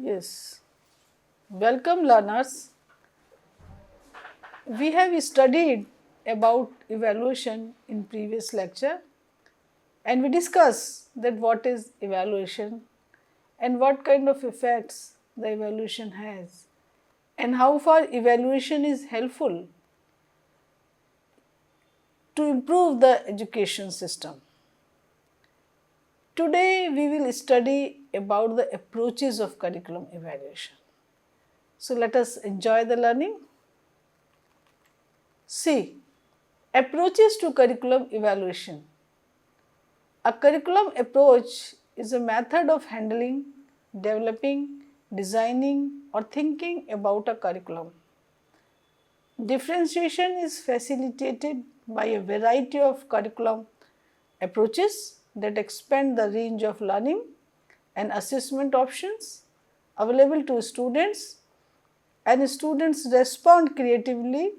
Yes. Welcome learners. We have studied about evaluation in previous lecture and we discussed that what is evaluation and what kind of effects the evaluation has and how far evaluation is helpful to improve the education system. Today we will study about the approaches of curriculum evaluation. So let us enjoy the learning. See, approaches to curriculum evaluation. A curriculum approach is a method of handling, developing, designing or thinking about a curriculum. Differentiation is facilitated by a variety of curriculum approaches that expand the range of learning and assessment options available to students, and students respond creatively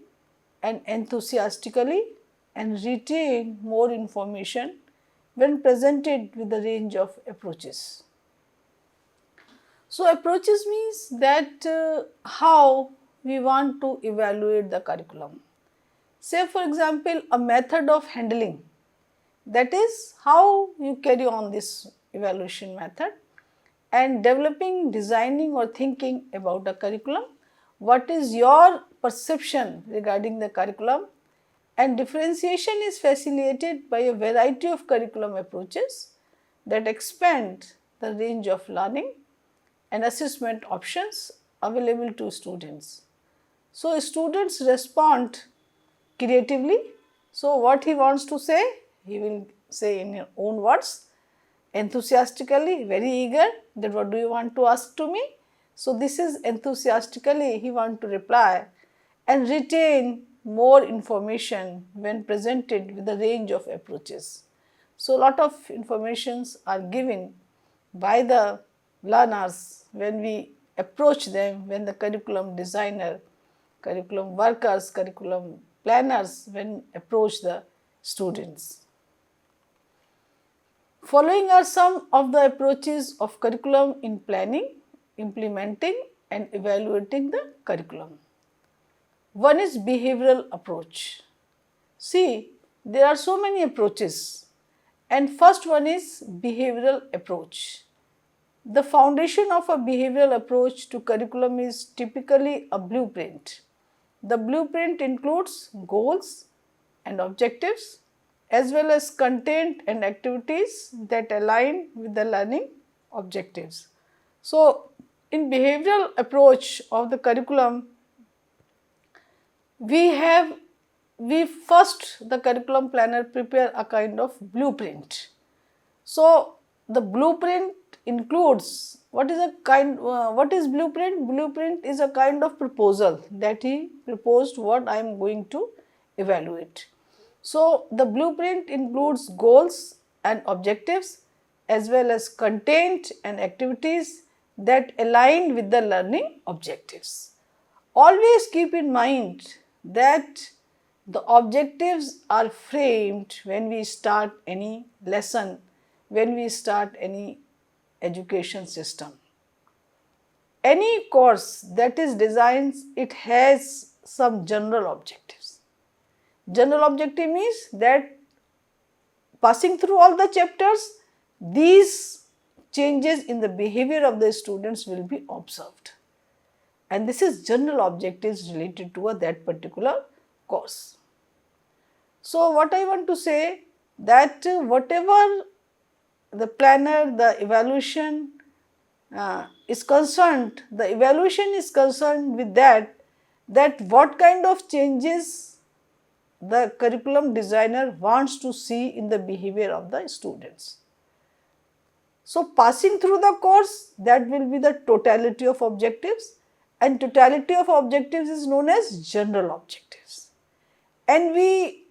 and enthusiastically and retain more information when presented with a range of approaches. So, approaches means that how we want to evaluate the curriculum. Say for example, a method of handling, that is how you carry on this evaluation method, and developing, designing or thinking about the curriculum, what is your perception regarding the curriculum, and differentiation is facilitated by a variety of curriculum approaches that expand the range of learning and assessment options available to students. So, students respond creatively. So, what he wants to say, he will say in your own words, enthusiastically, very eager that what do you want to ask to me. So, this is enthusiastically he want to reply and retain more information when presented with a range of approaches. So, lot of informations are given by the learners when we approach them, when the curriculum designer, curriculum workers, curriculum planners when approach the students. Following are some of the approaches of curriculum in planning, implementing and evaluating the curriculum. One is behavioral approach. See, there are so many approaches, and first one is behavioral approach. The foundation of a behavioral approach to curriculum is typically a blueprint. The blueprint includes goals and objectives as well as content and activities that align with the learning objectives. So, in behavioral approach of the curriculum, we first the curriculum planner prepare a kind of blueprint. So, the blueprint includes what is blueprint? Blueprint is a kind of proposal that he proposed what I am going to evaluate. So, the blueprint includes goals and objectives as well as content and activities that align with the learning objectives. Always keep in mind that the objectives are framed when we start any lesson, when we start any education system. Any course that is designed, it has some general objectives. General objective means that passing through all the chapters, these changes in the behavior of the students will be observed. And this is general objectives related to that particular course. So, what I want to say that whatever the planner, the evaluation is concerned, the evaluation is concerned with that what kind of changes the curriculum designer wants to see in the behavior of the students. So, passing through the course, that will be the totality of objectives, and totality of objectives is known as general objectives. And we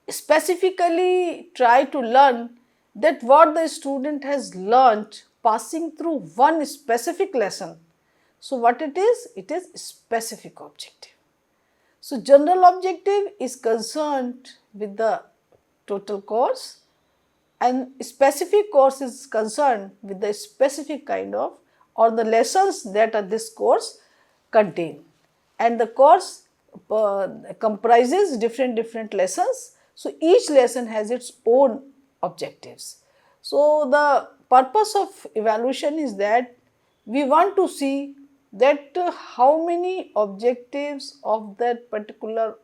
specifically try to learn that what the student has learnt passing through one specific lesson. So, what it is? It is specific objective. So, general objective is concerned with the total course, and specific course is concerned with the specific kind of or the lessons that this course contain. And the course comprises different lessons. So, each lesson has its own objectives. So, the purpose of evaluation is that we want to see that how many objectives of that particular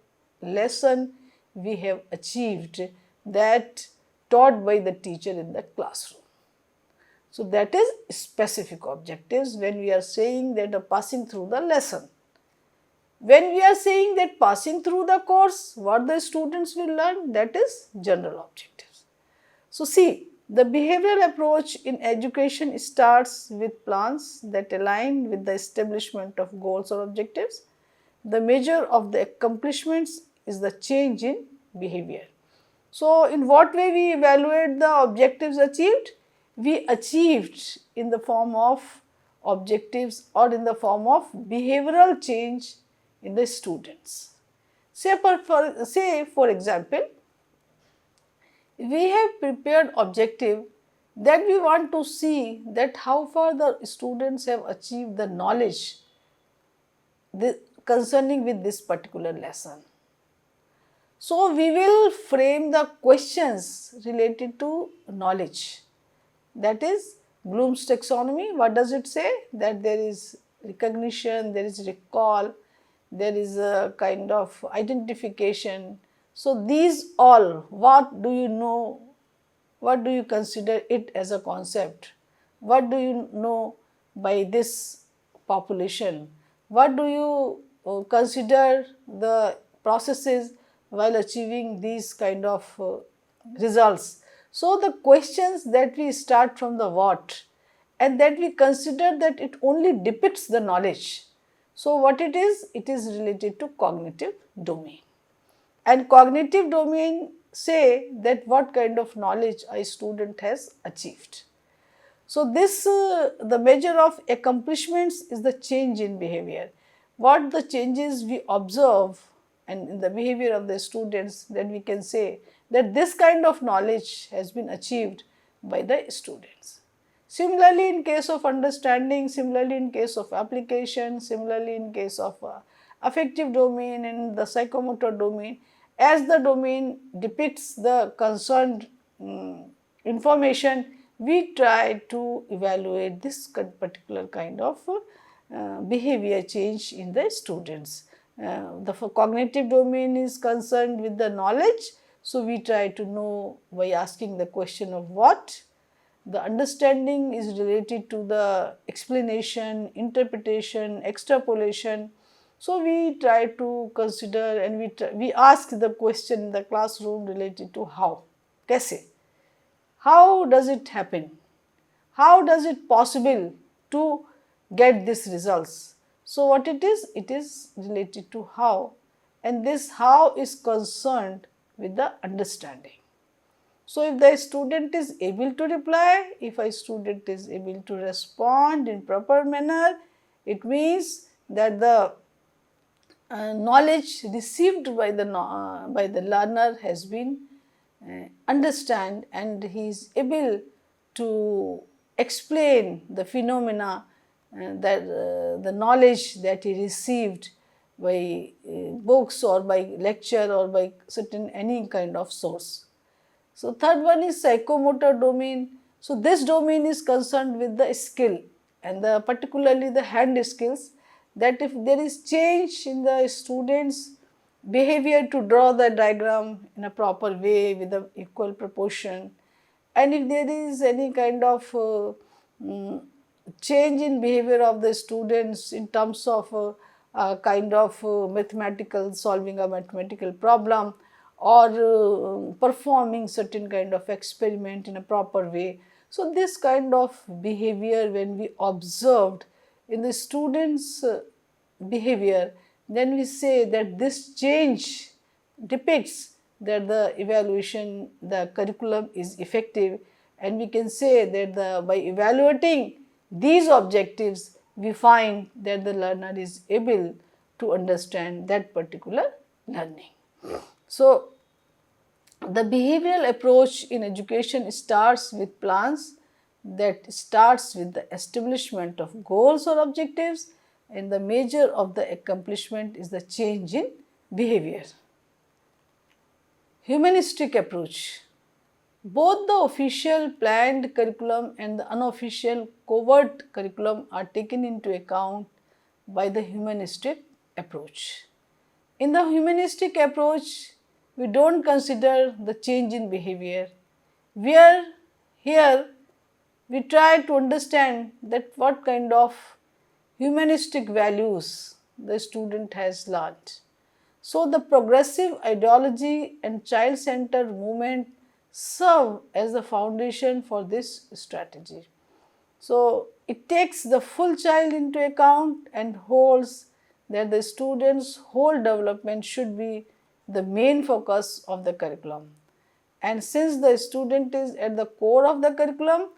lesson we have achieved that taught by the teacher in the classroom. So, that is specific objectives when we are saying that passing through the lesson. When we are saying that passing through the course, what the students will learn, that is general objectives. So, see, the behavioral approach in education starts with plans that align with the establishment of goals or objectives. The measure of the accomplishments is the change in behavior. So, in what way we evaluate the objectives achieved? We achieved in the form of objectives or in the form of behavioral change in the students. Say for example, we have prepared objective that we want to see that how far the students have achieved the knowledge concerning with this particular lesson. So, we will frame the questions related to knowledge, that is Bloom's taxonomy. What does it say? That there is recognition, there is recall, there is a kind of identification. So, these all, what do you know, what do you consider it as a concept, what do you know by this population, what do you consider the processes while achieving these kind of results. So, the questions that we start from the what and that we consider that it only depicts the knowledge. So, what it is? It is related to cognitive domain, and cognitive domain say that what kind of knowledge a student has achieved. So, this the measure of accomplishments is the change in behavior. What the changes we observe and in the behavior of the students, that we can say that this kind of knowledge has been achieved by the students. Similarly, in case of understanding, similarly in case of application, similarly in case of affective domain and the psychomotor domain, as the domain depicts the concerned information, we try to evaluate this particular kind of behavior change in the students. The cognitive domain is concerned with the knowledge, so we try to know by asking the question of what. The understanding is related to the explanation, interpretation, extrapolation. So, we try to consider and we ask the question in the classroom related to how, kaise, how does it happen, how does it possible to get these results. So, what it is related to how, and this how is concerned with the understanding. So, if the student is able to reply, if a student is able to respond in proper manner, it means that the knowledge received by the learner has been understand, and he is able to explain the phenomena that the knowledge that he received by books or by lecture or by certain any kind of source. So, third one is psychomotor domain. So, this domain is concerned with the skill and particularly the hand skills, that if there is change in the students' behavior to draw the diagram in a proper way with the equal proportion, and if there is any kind of change in behavior of the students in terms of kind of mathematical solving a mathematical problem or performing certain kind of experiment in a proper way. So, this kind of behavior when we observed in the students' behavior, then we say that this change depicts that the evaluation, the curriculum is effective, and we can say that by evaluating these objectives, we find that the learner is able to understand that particular learning. So, the behavioral approach in education starts with plans that starts with the establishment of goals or objectives, and the measure of the accomplishment is the change in behavior. Humanistic approach. Both the official planned curriculum and the unofficial covert curriculum are taken into account by the humanistic approach. In the humanistic approach, we do not consider the change in behavior. Here we try to understand that what kind of humanistic values the student has learned. So, the progressive ideology and child-centered movement serve as the foundation for this strategy. So, it takes the full child into account and holds that the student's whole development should be the main focus of the curriculum. And since the student is at the core of the curriculum,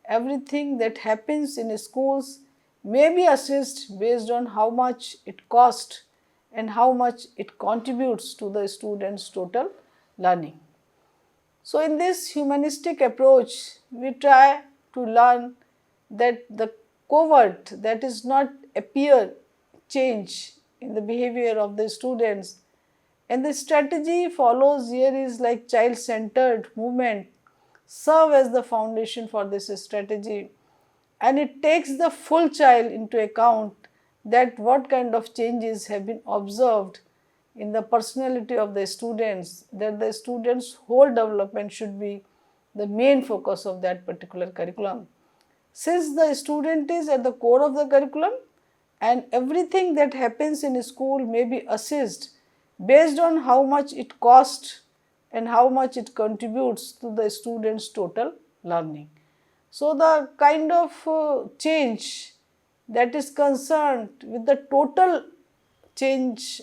everything that happens in schools may be assessed based on how much it costs and how much it contributes to the student's total learning. So, in this humanistic approach, we try to learn that the covert, that is not appear change in the behavior of the students, and the strategy follows here is like child-centered movement serve as the foundation for this strategy, and it takes the full child into account that what kind of changes have been observed in the personality of the students, that the students' whole development should be the main focus of that particular curriculum. Since the student is at the core of the curriculum and everything that happens in school may be assessed based on how much it costs and how much it contributes to the student's total learning. So, the kind of change that is concerned with the total change,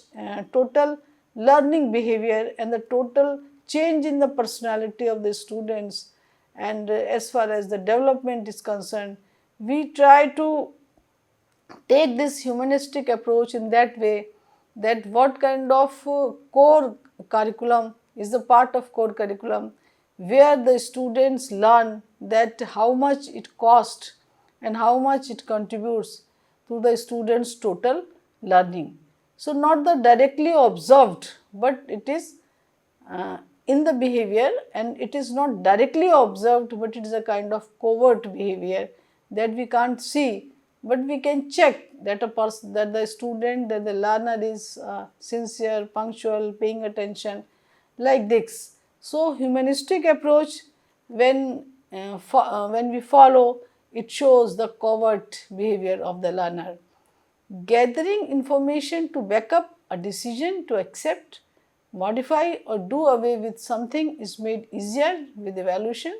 total learning behavior and the total change in the personality of the students, and as far as the development is concerned, we try to take this humanistic approach in that way that what kind of core curriculum is the part of core curriculum where the students learn that how much it costs and how much it contributes to the students' total learning. So, not the directly observed, but it is in the behavior, and it is not directly observed, but it is a kind of covert behavior that we can't see, but we can check that a person, that the student, that the learner is sincere, punctual, paying attention, like this. So, humanistic approach, when we follow, it shows the covert behavior of the learner. Gathering information to back up a decision to accept, modify or do away with something is made easier with evaluation.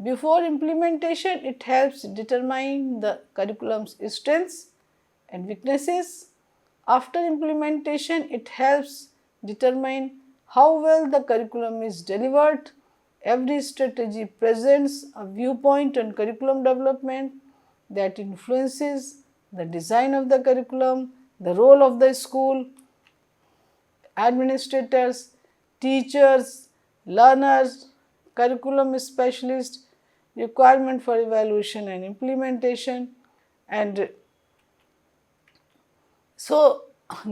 Before implementation, it helps determine the curriculum's strengths and weaknesses. After implementation, it helps determine how well the curriculum is delivered. Every strategy presents a viewpoint on curriculum development that influences the design of the curriculum, the role of the school, administrators, teachers, learners, curriculum specialists, requirement for evaluation and implementation. And so,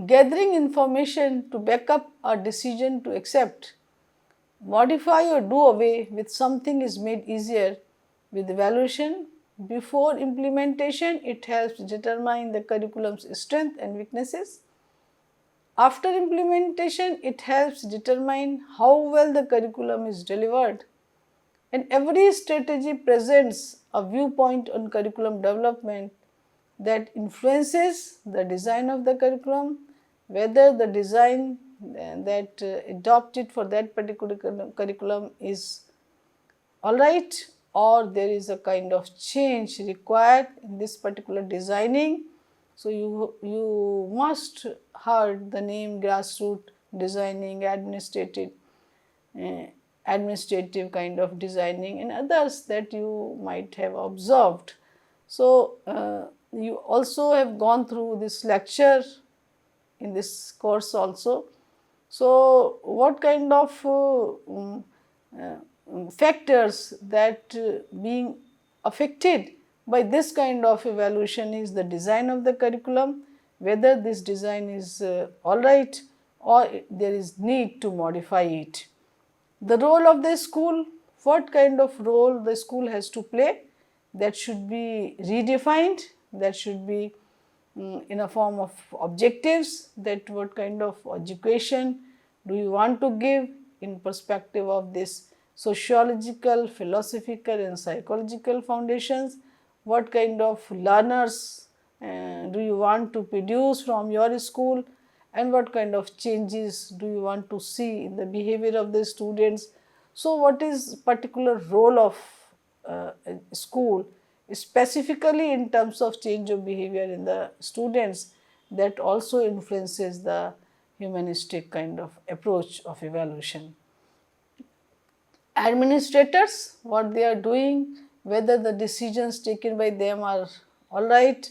gathering information to back up a decision to accept, modify or do away with something is made easier with evaluation. Before implementation, it helps determine the curriculum's strength and weaknesses. After implementation, it helps determine how well the curriculum is delivered. And every strategy presents a viewpoint on curriculum development that influences the design of the curriculum, whether the design that adopted for that particular curriculum is alright, or there is a kind of change required in this particular designing. So, you must heard the name grassroots designing, administrative kind of designing, and others that you might have observed. So, you also have gone through this lecture in this course also. So, what kind of factors that being affected by this kind of evaluation is the design of the curriculum, whether this design is all right or there is need to modify it. The role of the school, what kind of role the school has to play, that should be redefined, that should be in a form of objectives, that what kind of education do you want to give in perspective of this sociological, philosophical and psychological foundations, what kind of learners do you want to produce from your school, and what kind of changes do you want to see in the behavior of the students. So, what is particular role of school specifically in terms of change of behavior in the students, that also influences the humanistic kind of approach of evaluation. Administrators, what they are doing, whether the decisions taken by them are all right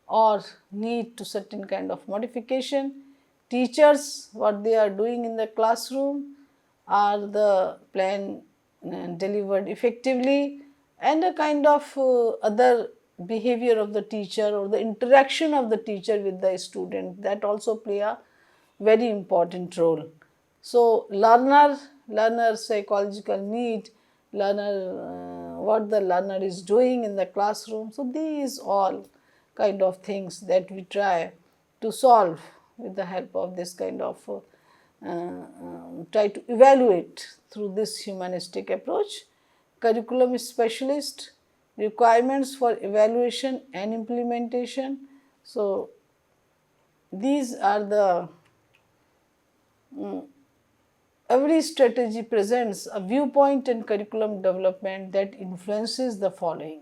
or need to certain kind of modification. Teachers, what they are doing in the classroom, are the plan delivered effectively, and a kind of other behavior of the teacher or the interaction of the teacher with the student, that also play a very important role. So, learner psychological need, what the learner is doing in the classroom. So, these all kind of things that we try to solve with the help of this kind of try to evaluate through this humanistic approach. Curriculum specialist, requirements for evaluation and implementation. So, these are the every strategy presents a viewpoint in curriculum development that influences the following: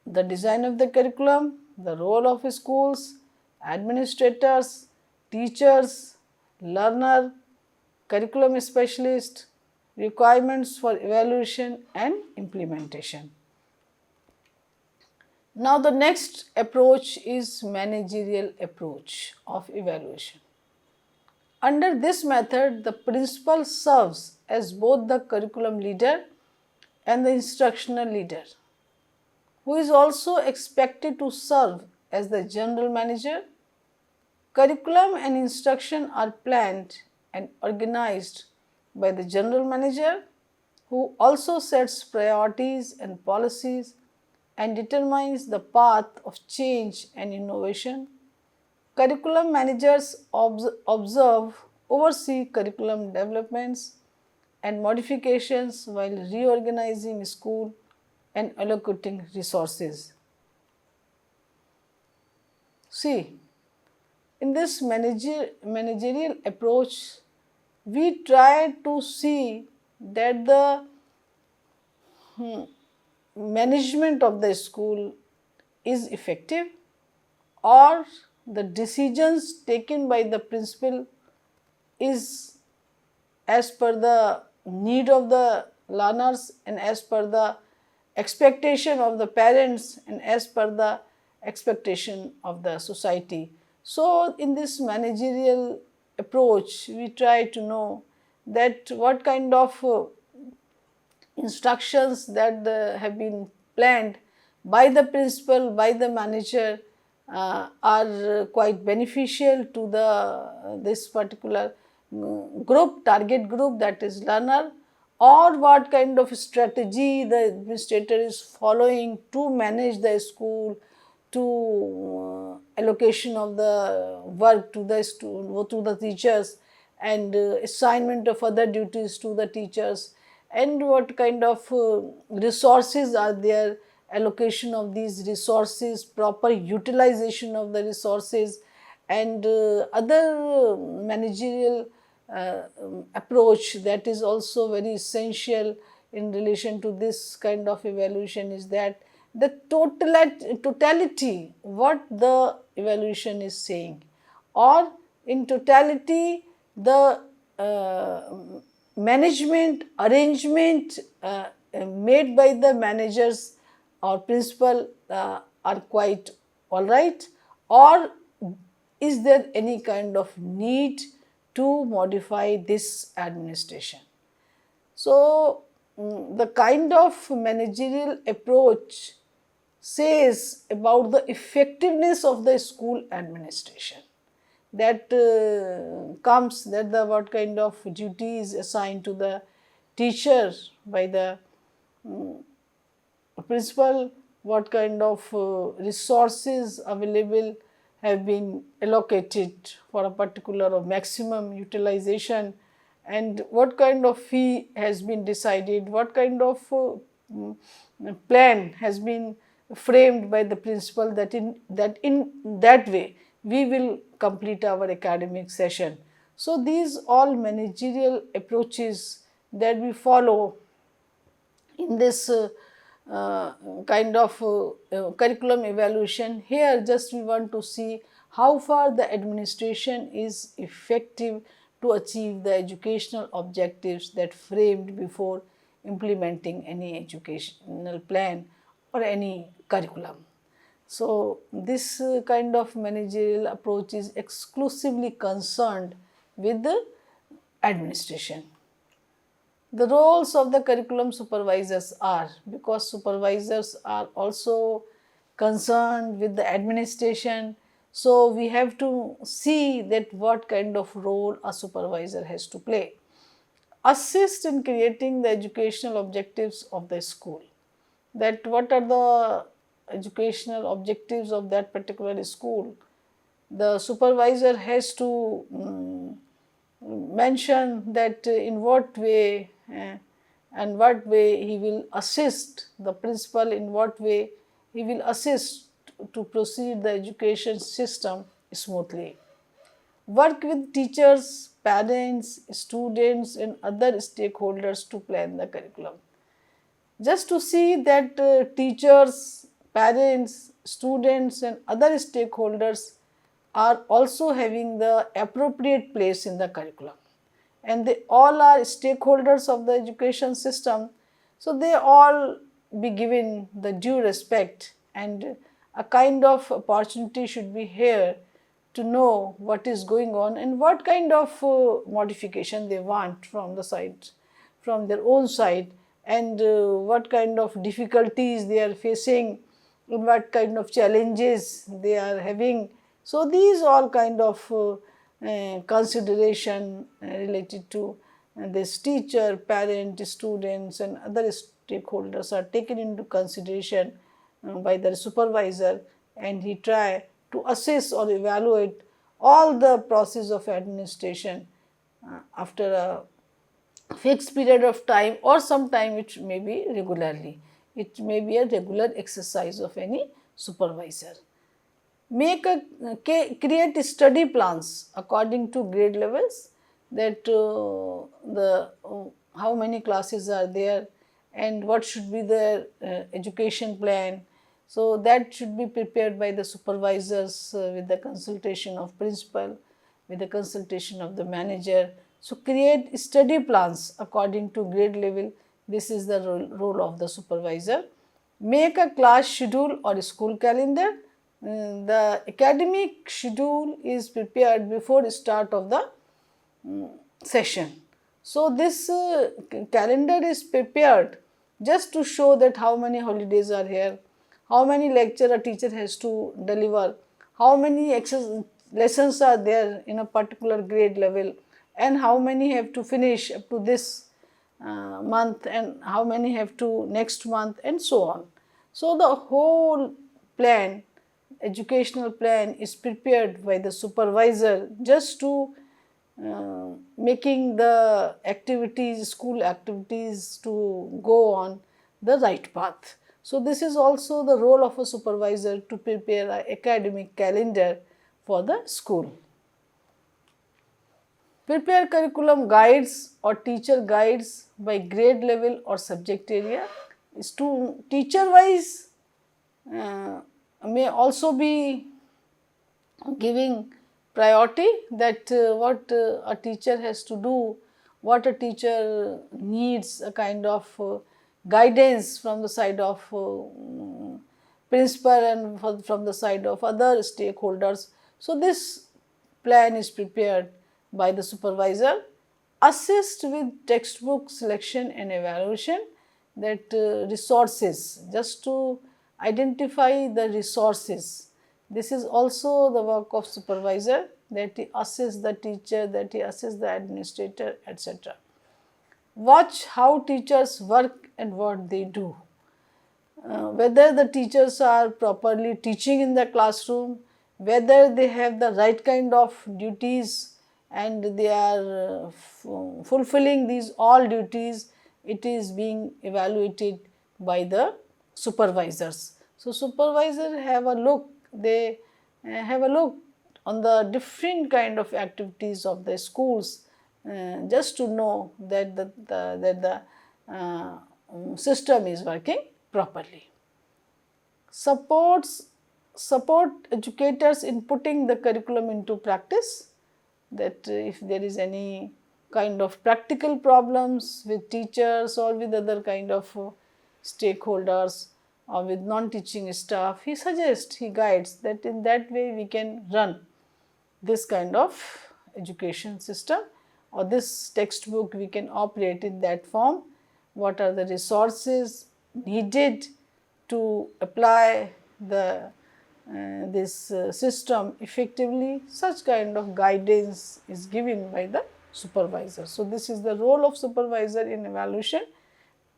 the design of the curriculum, the role of schools, administrators, teachers, learner, curriculum specialist, requirements for evaluation and implementation. Now, the next approach is managerial approach of evaluation. Under this method, the principal serves as both the curriculum leader and the instructional leader, who is also expected to serve as the general manager. Curriculum and instruction are planned and organized by the general manager, who also sets priorities and policies and determines the path of change and innovation. Curriculum managers oversee curriculum developments and modifications while reorganizing school and allocating resources. See, in this managerial approach, we try to see that the management of the school is effective, or the decisions taken by the principal is as per the need of the learners and as per the expectation of the parents and as per the expectation of the society. So, in this managerial approach, we try to know that what kind of instructions that have been planned by the principal, by the manager, are quite beneficial to this particular group, target group, that is learner, or what kind of strategy the administrator is following to manage the school, to allocation of the work to the teachers, and assignment of other duties to the teachers, and what kind of resources are there, allocation of these resources, proper utilization of the resources, and other managerial approach that is also very essential in relation to this kind of evaluation is that the totality, what the evaluation is saying, or in totality the management arrangement made by the managers or principal are quite all right, or is there any kind of need to modify this administration. So, the kind of managerial approach says about the effectiveness of the school administration, that comes that the what kind of duty is assigned to the teacher by the principal, what kind of resources available have been allocated for a particular or maximum utilization, and what kind of fee has been decided, what kind of plan has been framed by the principal, that in that way we will complete our academic session. So, these all managerial approaches that we follow in this uh, kind of curriculum evaluation. Here just we want to see how far the administration is effective to achieve the educational objectives that framed before implementing any educational plan or any curriculum. So, this kind of managerial approach is exclusively concerned with the administration. The roles of the curriculum supervisors are, because supervisors are also concerned with the administration, so we have to see that what kind of role a supervisor has to play. Assist in creating the educational objectives of the school, that what are the educational objectives of that particular school. The supervisor has to mention that in what way and what way he will assist the principal, in what way he will assist to proceed the education system smoothly. Work with teachers, parents, students and other stakeholders to plan the curriculum. Just to see that teachers, parents, students and other stakeholders are also having the appropriate place in the curriculum, and they all are stakeholders of the education system, so they all be given the due respect, and a kind of opportunity should be here to know what is going on and what kind of modification they want from the side, from their own side, and what kind of difficulties they are facing, what kind of challenges they are having. So, these all kind of consideration related to this teacher, parent, students and other stakeholders are taken into consideration by the supervisor, and he try to assess or evaluate all the process of administration after a fixed period of time, or sometime it may be regularly. It may be a regular exercise of any supervisor. Create study plans according to grade levels, that the how many classes are there and what should be their education plan. So, that should be prepared by the supervisors with the consultation of principal, with the consultation of the manager. So, create study plans according to grade level. This is the role of the supervisor. Make a class schedule or school calendar. The academic schedule is prepared before the start of the session. So, this calendar is prepared just to show that how many holidays are here, how many lecture a teacher has to deliver, how many lessons are there in a particular grade level, and how many have to finish up to this month and how many have to next month and so on. So, the whole plan, educational plan is prepared by the supervisor just to making the activities, school activities to go on the right path. So, this is also the role of a supervisor to prepare an academic calendar for the school. Prepare curriculum guides or teacher guides by grade level or subject area. Teacher wise may also be giving priority, that what a teacher has to do, what a teacher needs a kind of guidance from the side of principal and from the side of other stakeholders. So, this plan is prepared by the supervisor. assist with textbook selection and evaluation, that resources, just to identify the resources. This is also the work of supervisor, that he assists the teacher, that he assists the administrator, etc. Watch how teachers work and what they do. Whether the teachers are properly teaching in the classroom, whether they have the right kind of duties and they are fulfilling these all duties, it is being evaluated by the supervisors. So, supervisor have a look, they have a look on the different kind of activities of the schools, just to know that the system is working properly. Support educators in putting the curriculum into practice, that if there is any kind of practical problems with teachers or with other kind of stakeholders or with non-teaching staff, he suggests, he guides that in that way we can run this kind of education system, or this textbook we can operate in that form. What are the resources needed to apply the this system effectively? Such kind of guidance is given by the supervisor. So, this is the role of supervisor in evaluation.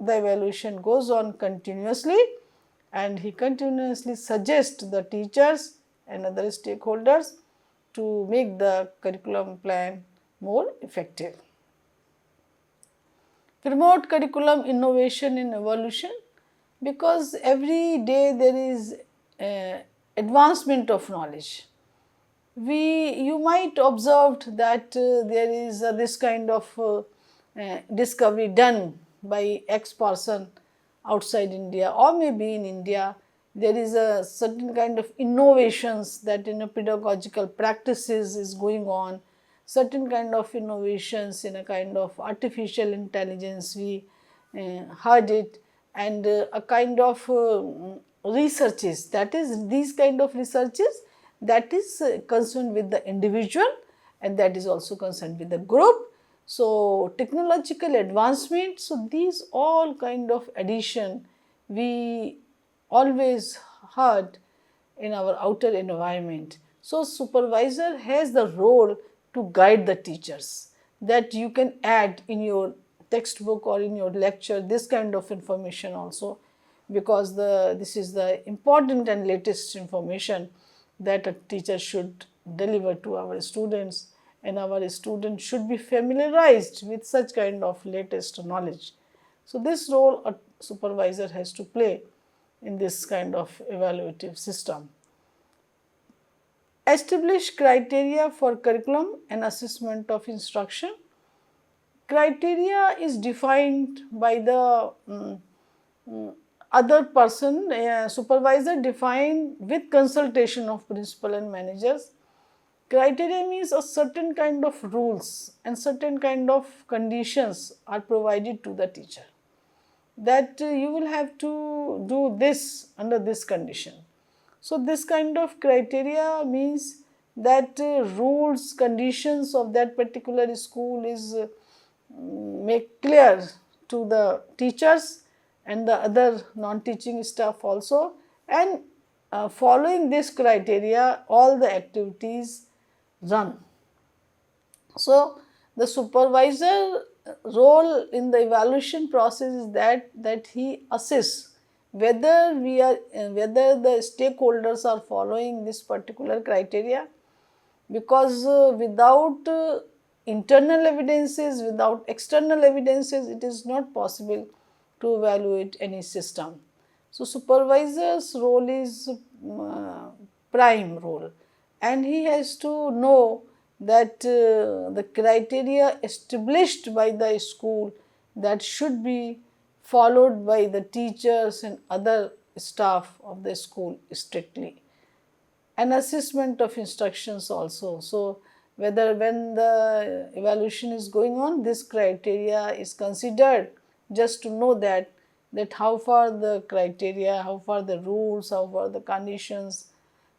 The evaluation goes on continuously and he continuously suggests the teachers and other stakeholders to make the curriculum plan more effective. Promote curriculum innovation in evolution, because every day there is advancement of knowledge. You might observed that there is this kind of discovery done by X person outside India or maybe in India. There is a certain kind of innovations that in a pedagogical practices is going on, certain kind of innovations in a kind of artificial intelligence, we heard it, and a kind of researches, that is these kind of researches that is concerned with the individual and that is also concerned with the group. So, technological advancement, so these all kind of addition we always heard in our outer environment. So, supervisor has the role to guide the teachers, that you can add in your textbook or in your lecture this kind of information also, because this is the important and latest information that a teacher should deliver to our students, and our students should be familiarized with such kind of latest knowledge. So, this role a supervisor has to play in this kind of evaluative system. Establish criteria for curriculum and assessment of instruction. Criteria is defined by the other person, supervisor defined with consultation of principal and managers. Criteria means a certain kind of rules and certain kind of conditions are provided to the teacher, that you will have to do this under this condition. So, this kind of criteria means that rules, conditions of that particular school is make clear to the teachers and the other non-teaching staff also, and following this criteria all the activities run. So, the supervisor role in the evaluation process is that he assists whether whether the stakeholders are following this particular criteria, because without internal evidences, without external evidences, it is not possible to evaluate any system. So, supervisor's role is prime role, and he has to know that the criteria established by the school that should be followed by the teachers and other staff of the school strictly. An assessment of instructions also. So, whether when the evaluation is going on, this criteria is considered, just to know that how far the criteria, how far the rules, how far the conditions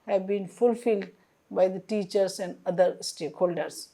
have been fulfilled by the teachers and other stakeholders.